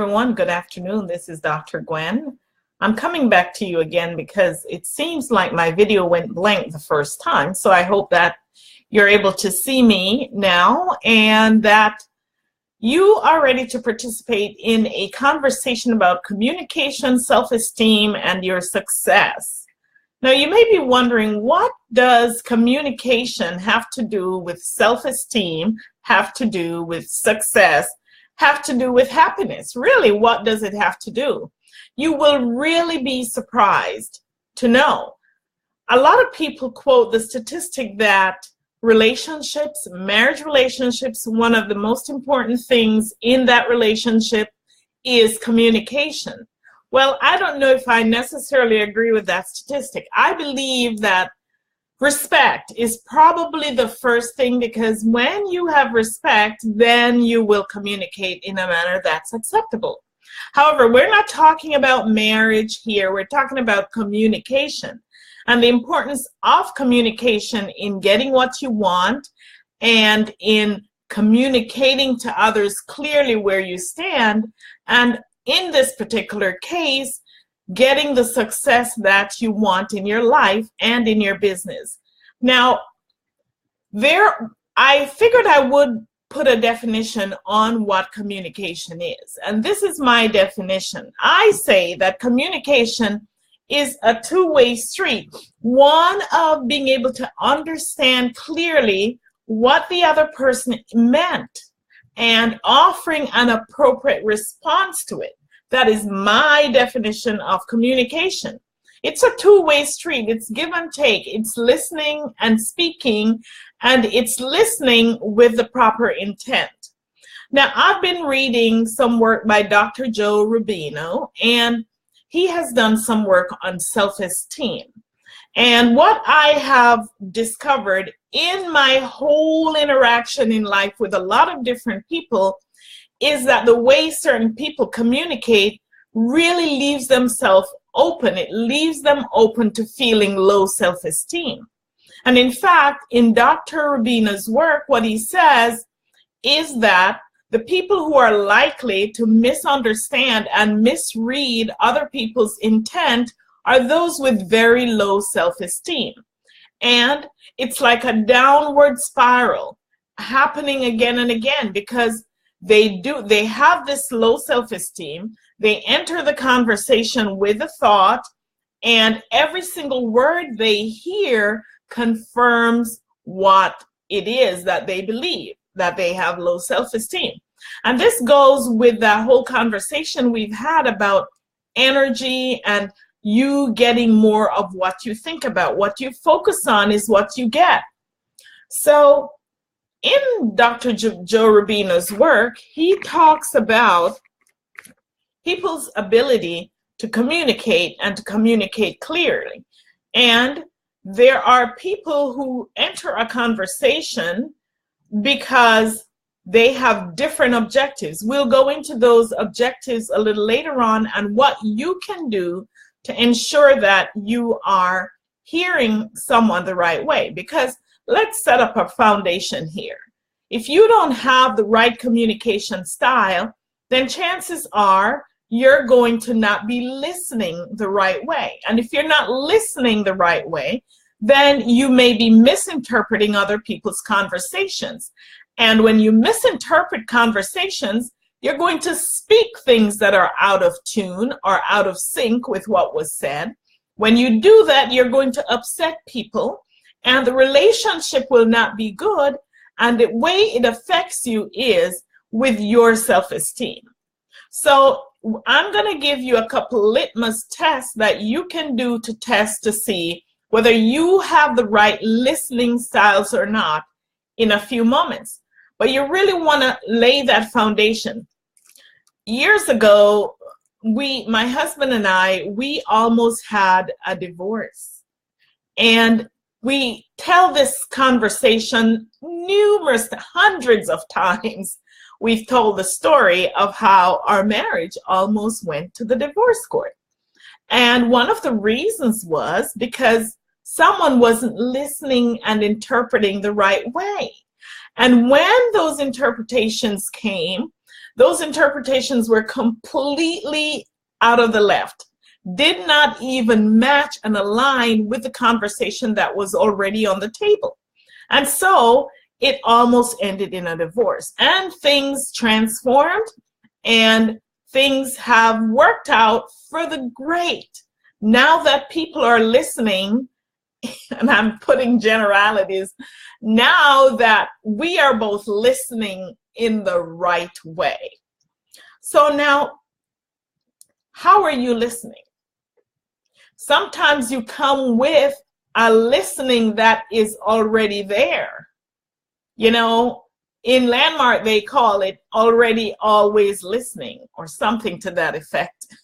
everyone. Good afternoon. This is Dr. Gwen. I'm coming back to you again because it seems like my video went blank the first time. So I hope that you're able to see me now and that you are ready to participate in a conversation about communication, self-esteem, and your success. Now, you may be wondering, what does communication have to do with self-esteem, have to do with success, have to do with happiness? Really, what does it have to do? You will really be surprised to know. A lot of people quote the statistic that relationships, marriage relationships, one of the most important things in that relationship is communication. Well, I don't know if I necessarily agree with that statistic. I believe that respect is probably the first thing, because when you have respect, then you will communicate in a manner that's acceptable. However, we're not talking about marriage here. We're talking about communication and the importance of communication in getting what you want and in communicating to others clearly where you stand, and in this particular case, getting the success that you want in your life and in your business. Now, I figured I would put a definition on what communication is, and this is my definition. I say that communication is a two-way street, one of being able to understand clearly what the other person meant and offering an appropriate response to it. That is my definition of communication. It's a two-way street. It's give and take. It's listening and speaking, and it's listening with the proper intent. Now, I've been reading some work by Dr. Joe Rubino, and he has done some work on self-esteem. And what I have discovered in my whole interaction in life with a lot of different people is that the way certain people communicate really leaves themselves open. It leaves them open to feeling low self-esteem. And in fact, in Dr. Rubino's work, what he says is that the people who are likely to misunderstand and misread other people's intent are those with very low self-esteem. And it's like a downward spiral happening again and again, because they have this low self-esteem. They enter the conversation with a thought, and every single word they hear confirms what it is that they believe, that they have low self-esteem. And this goes with that whole conversation we've had about energy and you getting more of what you think about. What you focus on is what you get. So in Dr. Joe Rubino's work, he talks about people's ability to communicate and to communicate clearly. And there are people who enter a conversation because they have different objectives. We'll go into those objectives a little later on and what you can do to ensure that you are hearing someone the right way. Because let's set up a foundation here. If you don't have the right communication style, then chances are you're going to not be listening the right way. And if you're not listening the right way, then you may be misinterpreting other people's conversations. And when you misinterpret conversations, you're going to speak things that are out of tune or out of sync with what was said. When you do that, you're going to upset people, and the relationship will not be good. And the way it affects you is with your self-esteem. So I'm going to give you a couple litmus tests that you can do to test to see whether you have the right listening styles or not in a few moments. But you really want to lay that foundation. Years ago, my husband and I, we almost had a divorce. And we tell this conversation hundreds of times. We've told the story of how our marriage almost went to the divorce court. And one of the reasons was because someone wasn't listening and interpreting the right way. And when those interpretations came, Those interpretations were completely out of the left, did not even match and align with the conversation that was already on the table. And so it almost ended in a divorce. And things transformed and things have worked out for the great. Now that people are listening, and I'm putting generalities, now that we are both listening in the right way. So now, how are you listening? Sometimes you come with a listening that is already there. You know, in Landmark, they call it already always listening or something to that effect.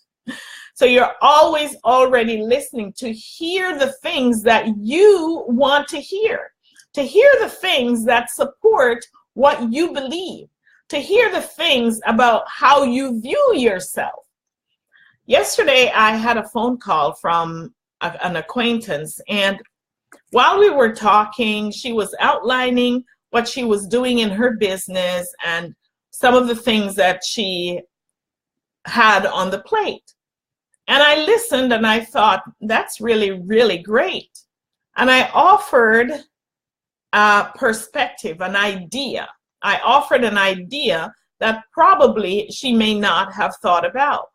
So you're always already listening to hear the things that you want to hear the things that support what you believe, to hear the things about how you view yourself. Yesterday, I had a phone call from an acquaintance, and while we were talking, she was outlining what she was doing in her business and some of the things that she had on the plate. And I listened and I thought, that's really, really great. And I offered a perspective, an idea. I offered an idea that probably she may not have thought about.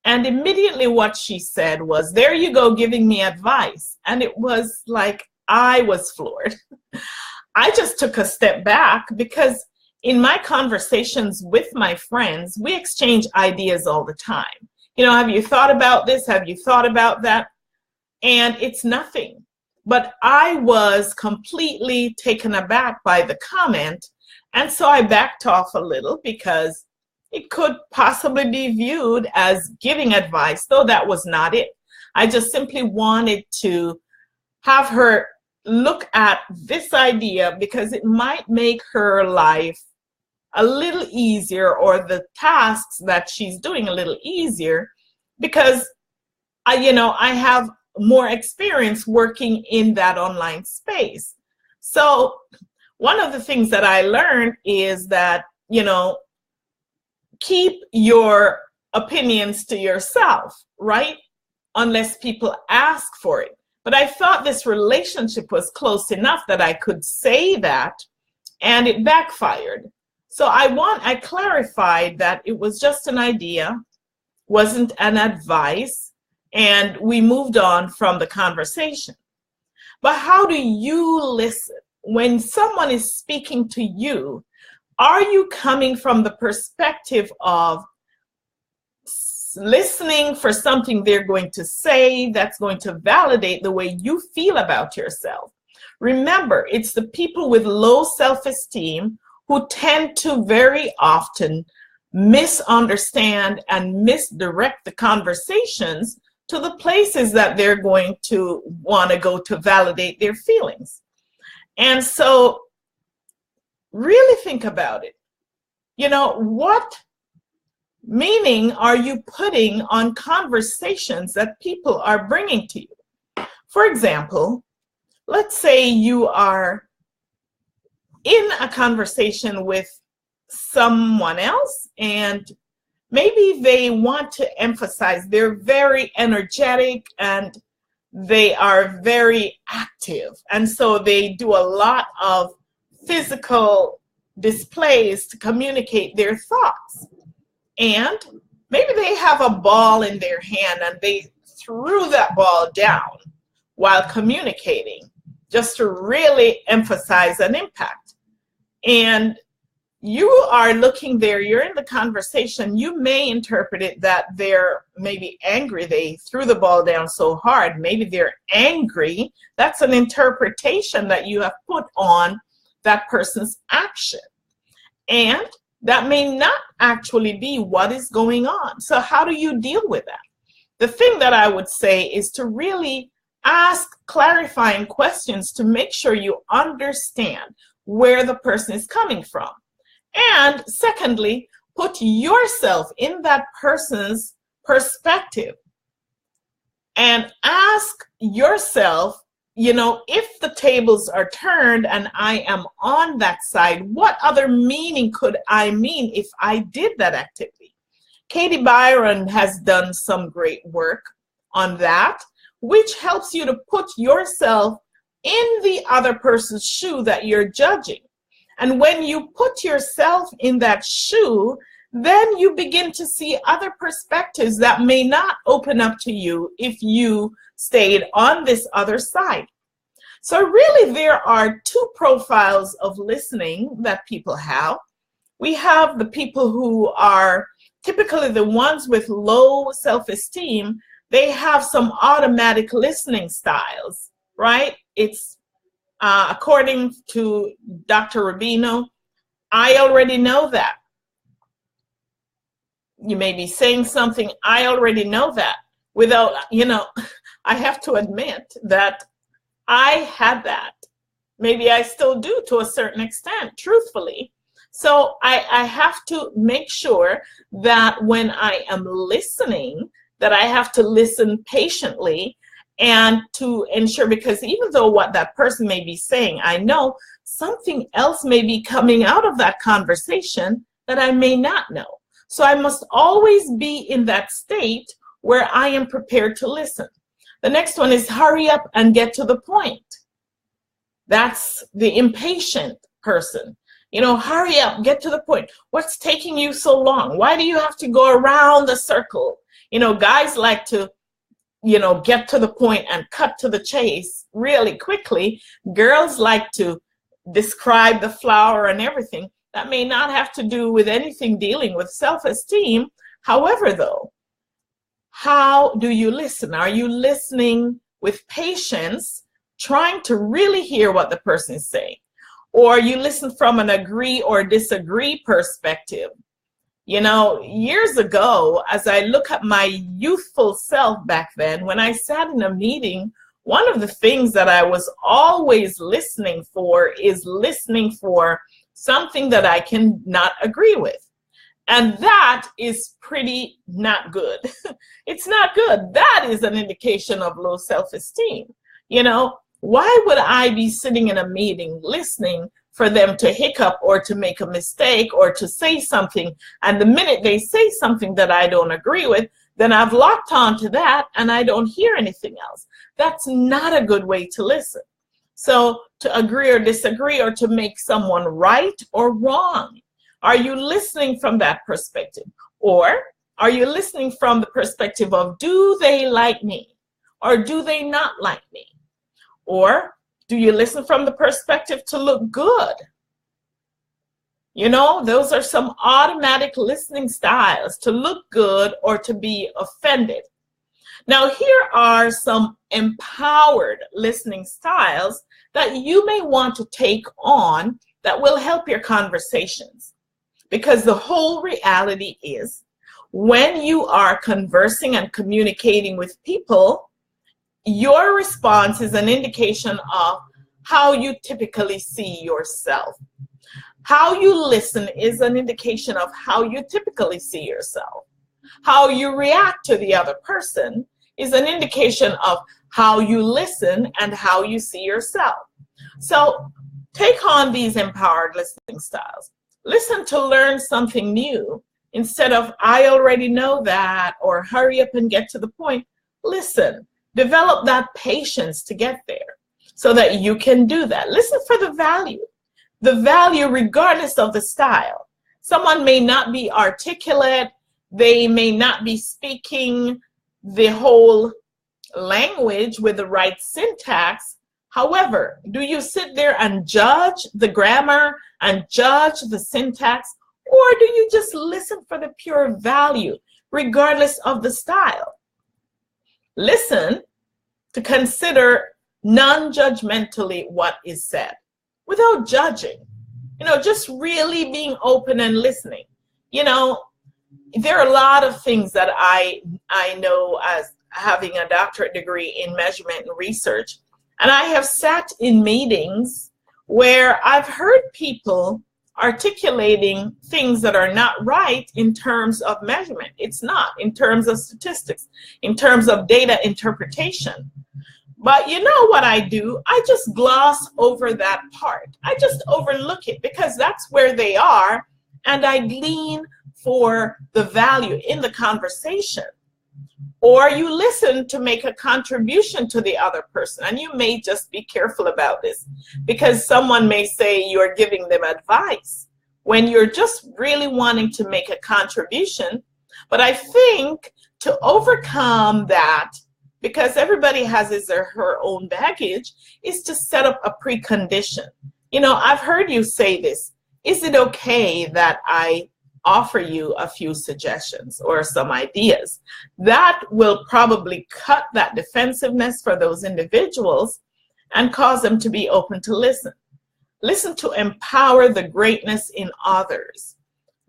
And immediately what she said was, there you go, giving me advice. And it was like, I was floored. I just took a step back because in my conversations with my friends, we exchange ideas all the time. You know, have you thought about this? Have you thought about that? And it's nothing. But I was completely taken aback by the comment. And so I backed off a little because it could possibly be viewed as giving advice, though that was not it. I just simply wanted to have her look at this idea because it might make her life a little easier, or the tasks that she's doing a little easier, because I have more experience working in that online space. So one of the things that I learned is that, keep your opinions to yourself, right? Unless people ask for it. But I thought this relationship was close enough that I could say that, and it backfired. So I clarified that it was just an idea, wasn't an advice, and we moved on from the conversation. But how do you listen? When someone is speaking to you, are you coming from the perspective of listening for something they're going to say that's going to validate the way you feel about yourself? Remember, it's the people with low self-esteem who tend to very often misunderstand and misdirect the conversations to the places that they're going to want to go to validate their feelings. And so really think about it. What meaning are you putting on conversations that people are bringing to you? For example, let's say you are in a conversation with someone else and maybe they want to emphasize they're very energetic and they are very active. And so they do a lot of physical displays to communicate their thoughts. And maybe they have a ball in their hand and they threw that ball down while communicating just to really emphasize an impact. And you are looking there, you're in the conversation, you may interpret it that they're maybe angry, they threw the ball down so hard, maybe they're angry. That's an interpretation that you have put on that person's action. And that may not actually be what is going on. So how do you deal with that? The thing that I would say is to really ask clarifying questions to make sure you understand where the person is coming from. And secondly, put yourself in that person's perspective and ask yourself, you know, if the tables are turned and I am on that side, what other meaning could I mean if I did that activity? Katie Byron has done some great work on that, which helps you to put yourself in the other person's shoe that you're judging. And when you put yourself in that shoe, then you begin to see other perspectives that may not open up to you if you stayed on this other side. So really, there are two profiles of listening that people have. We have the people who are typically the ones with low self-esteem. They have some automatic listening styles, right? It's according to Dr. Rubino, I already know that. You may be saying something, I already know that. Without, you know, I have to admit that I had that. Maybe I still do to a certain extent, truthfully. So I have to make sure that when I am listening, that I have to listen patiently and to ensure, because even though what that person may be saying, I know something else may be coming out of that conversation that I may not know. So I must always be in that state where I am prepared to listen. The next one is hurry up and get to the point. That's the impatient person. You know, hurry up, get to the point. What's taking you so long? Why do you have to go around the circle? You know, guys like to, you know, get to the point and cut to the chase really quickly. Girls like to describe the flower and everything. That may not have to do with anything dealing with self-esteem. However, though, how do you listen? Are you listening with patience, trying to really hear what the person is saying? Or you listen from an agree or disagree perspective? You know, years ago, as I look at my youthful self back then, when I sat in a meeting, one of the things that I was always listening for is listening for something that I can not agree with. And that is pretty not good. It's not good. That is an indication of low self-esteem. You know, why would I be sitting in a meeting listening for them to hiccup or to make a mistake or to say something, and the minute they say something that I don't agree with, then I've locked on to that and I don't hear anything else? That's not a good way to listen. So to agree or disagree, or to make someone right or wrong, are you listening from that perspective? Or are you listening from the perspective of, do they like me or do they not like me? Or do you listen from the perspective to look good? You know, those are some automatic listening styles, to look good or to be offended. Now, here are some empowered listening styles that you may want to take on that will help your conversations. Because the whole reality is, when you are conversing and communicating with people, your response is an indication of how you typically see yourself. How you listen is an indication of how you typically see yourself. How you react to the other person is an indication of how you listen and how you see yourself. So take on these empowered listening styles. Listen to learn something new instead of, I already know that, or hurry up and get to the point. Listen, develop that patience to get there so that you can do that. Listen for the value regardless of the style. Someone may not be articulate. They may not be speaking the whole language with the right syntax. However, do you sit there and judge the grammar and judge the syntax, or do you just listen for the pure value regardless of the style? Listen to consider non-judgmentally what is said without judging. You know, just really being open and listening. You know, there are a lot of things that I know as having a doctorate degree in measurement and research. And I have sat in meetings where I've heard people articulating things that are not right in terms of measurement. It's not in terms of statistics, in terms of data interpretation. But you know what I do? I just gloss over that part. I just overlook it because that's where they are, and I glean for the value in the conversation. Or you listen to make a contribution to the other person, and you may just be careful about this because someone may say you're giving them advice when you're just really wanting to make a contribution. But I think to overcome that, because everybody has his or her own baggage, is to set up a precondition. You know, I've heard you say this. Is it okay that I offer you a few suggestions or some ideas? That will probably cut that defensiveness for those individuals and cause them to be open to listen. Listen to empower the greatness in others.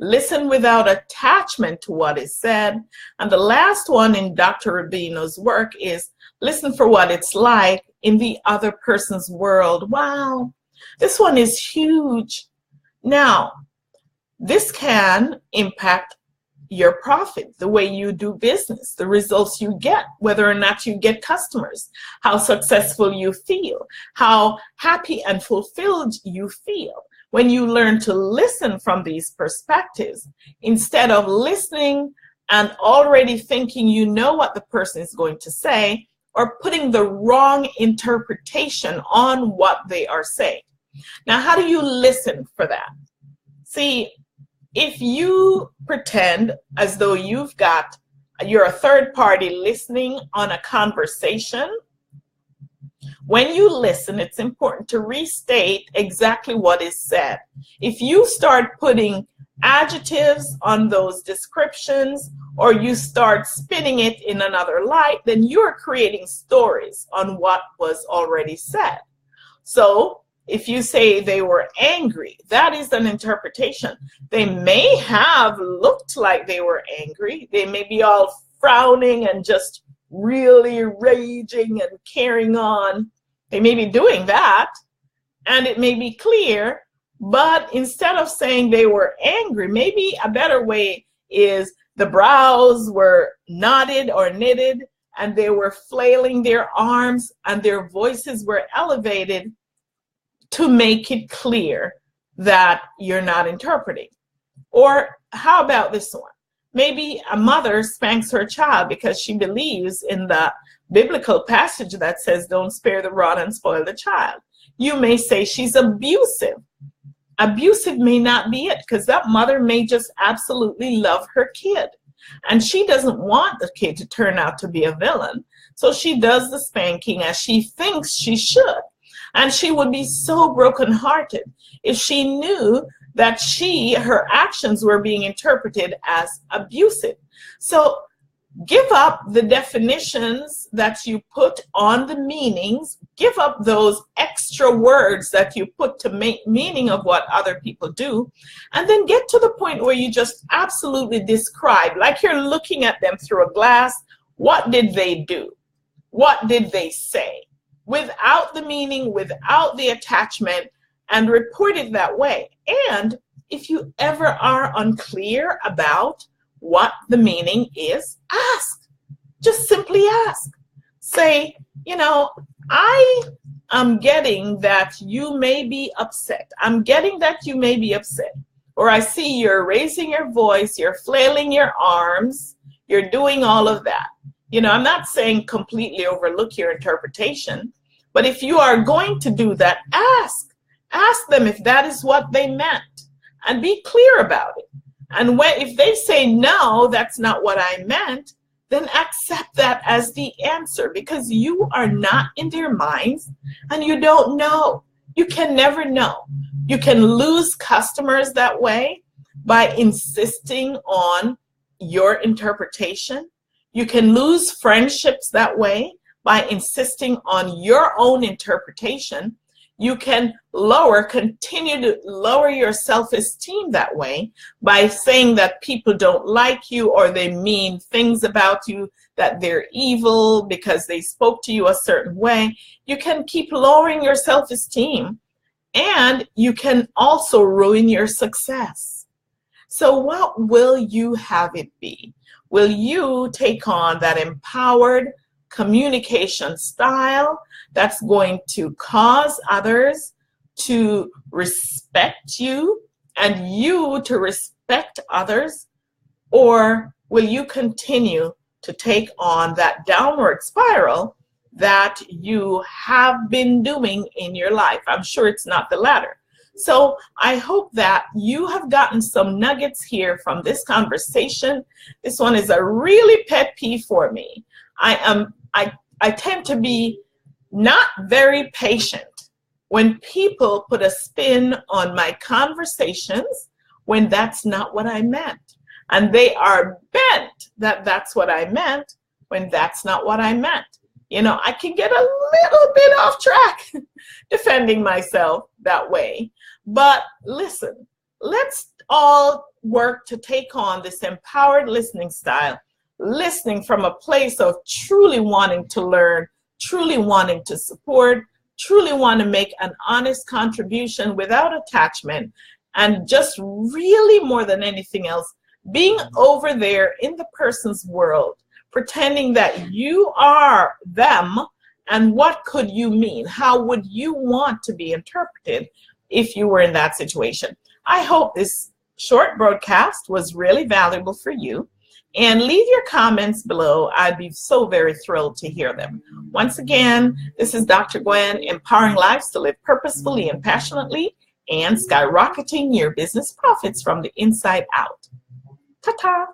Listen without attachment to what is said. And the last one in Dr. Rubino's work is listen for what it's like in the other person's world. Wow, this one is huge. Now, this can impact your profit, the way you do business, the results you get, whether or not you get customers, how successful you feel, how happy and fulfilled you feel when you learn to listen from these perspectives instead of listening and already thinking you know what the person is going to say or putting the wrong interpretation on what they are saying. Now, how do you listen for that? See, if you pretend as though you're a third party listening on a conversation, when you listen, it's important to restate exactly what is said. If you start putting adjectives on those descriptions or you start spinning it in another light, then you're creating stories on what was already said. So if you say they were angry, that is an interpretation. They may have looked like they were angry. They may be all frowning and just really raging and carrying on. They may be doing that, and it may be clear, but instead of saying they were angry, maybe a better way is the brows were knotted or knitted, and they were flailing their arms, and their voices were elevated to make it clear that you're not interpreting. Or how about this one? Maybe a mother spanks her child because she believes in the biblical passage that says, don't spare the rod and spoil the child. You may say she's abusive. Abusive may not be it, because that mother may just absolutely love her kid. And she doesn't want the kid to turn out to be a villain. So she does the spanking as she thinks she should. And she would be so brokenhearted if she knew that her actions were being interpreted as abusive. So give up the definitions that you put on the meanings. Give up those extra words that you put to make meaning of what other people do. And then get to the point where you just absolutely describe, like you're looking at them through a glass. What did they do? What did they say? Without the meaning, without the attachment, and report it that way. And if you ever are unclear about what the meaning is, ask. Just simply ask. Say, you know, I am getting that you may be upset. I'm getting that you may be upset. Or I see you're raising your voice, you're flailing your arms, you're doing all of that. You know, I'm not saying completely overlook your interpretation, but if you are going to do that, ask. Ask them if that is what they meant and be clear about it. And if they say, no, that's not what I meant, then accept that as the answer, because you are not in their minds and you don't know. You can never know. You can lose customers that way by insisting on your interpretation. You can lose friendships that way by insisting on your own interpretation. You can continue to lower your self-esteem that way by saying that people don't like you or they mean things about you, that they're evil because they spoke to you a certain way. You can keep lowering your self-esteem, and you can also ruin your success. So what will you have it be? Will you take on that empowered, communication style that's going to cause others to respect you and you to respect others? Or will you continue to take on that downward spiral that you have been doing in your life? I'm sure it's not the latter. So I hope that you have gotten some nuggets here from this conversation. This one is a really pet peeve for me. I tend to be not very patient when people put a spin on my conversations when that's not what I meant. And they are bent that that's what I meant when that's not what I meant. You know, I can get a little bit off track defending myself that way. But listen, let's all work to take on this empowered listening style, listening from a place of truly wanting to learn, truly wanting to support, truly want to make an honest contribution without attachment, and just really more than anything else, being over there in the person's world, pretending that you are them, and what could you mean? How would you want to be interpreted if you were in that situation? I hope this short broadcast was really valuable for you. And leave your comments below. I'd be so very thrilled to hear them. Once again, this is Dr. Gwen, empowering lives to live purposefully and passionately and skyrocketing your business profits from the inside out. Ta-ta.